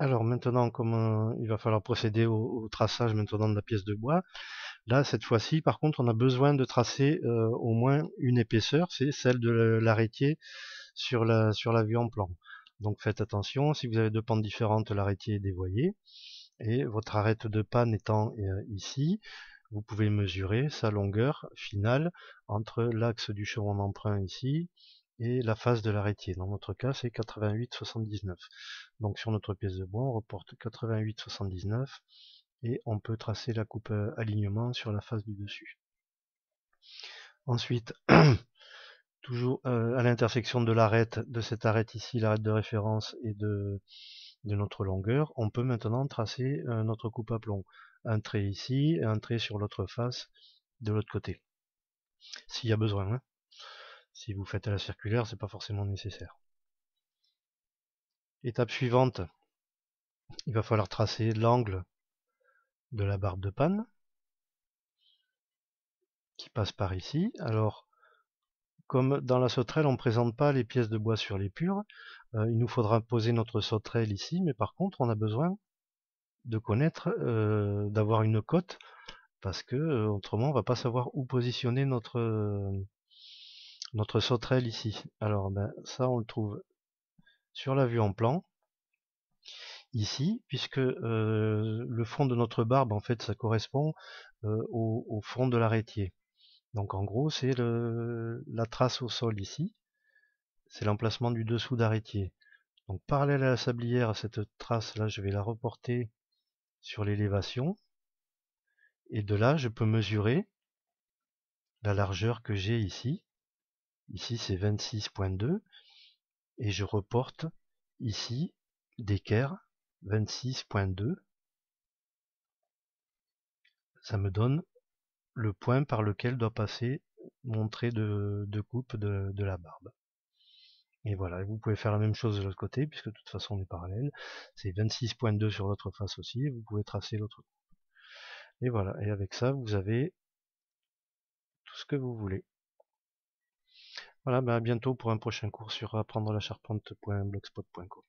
Alors maintenant, comme il va falloir procéder au traçage maintenant de la pièce de bois, là cette fois-ci par contre on a besoin de tracer au moins une épaisseur, c'est celle de l'arrêtier sur la vue en plan. Donc faites attention, si vous avez deux pentes différentes, l'arrêtier est dévoyé, et votre arête de panne étant ici, vous pouvez mesurer sa longueur finale entre l'axe du chemin d'emprunt ici et la face de l'arrêtier. Dans notre cas, c'est 88,79. Donc sur notre pièce de bois, on reporte 88,79 et on peut tracer la coupe alignement sur la face du dessus. Ensuite, toujours à l'intersection de l'arête, de cette arête ici, l'arête de référence et de notre longueur, on peut maintenant tracer notre coupe à plomb. Un trait ici et un trait sur l'autre face de l'autre côté. S'il y a besoin. Hein. Si vous faites à la circulaire, c'est pas forcément nécessaire. Étape suivante, il va falloir tracer l'angle de la barbe de panne qui passe par ici. Alors, comme dans la sauterelle, on ne présente pas les pièces de bois sur l'épure, il nous faudra poser notre sauterelle ici, mais par contre, on a besoin de connaître, d'avoir une cote, parce que autrement, on va pas savoir où positionner notre sauterelle ici. Alors, ça, on le trouve sur la vue en plan, ici, puisque le fond de notre barbe, en fait, ça correspond au fond de l'arêtier. Donc en gros, c'est la trace au sol ici, c'est l'emplacement du dessous d'arêtier. Donc parallèle à la sablière, cette trace-là, je vais la reporter sur l'élévation, et de là, je peux mesurer la largeur que j'ai ici. Ici, c'est 26,2, et je reporte ici d'équerre 26,2. Ça me donne le point par lequel doit passer mon trait de coupe de la barbe. Et voilà, vous pouvez faire la même chose de l'autre côté, puisque de toute façon on est parallèle. C'est 26,2 sur l'autre face aussi, et vous pouvez tracer l'autre coupe. Et voilà, et avec ça, vous avez tout ce que vous voulez. Voilà, à bientôt pour un prochain cours sur apprendre la charpente.blogspot.com.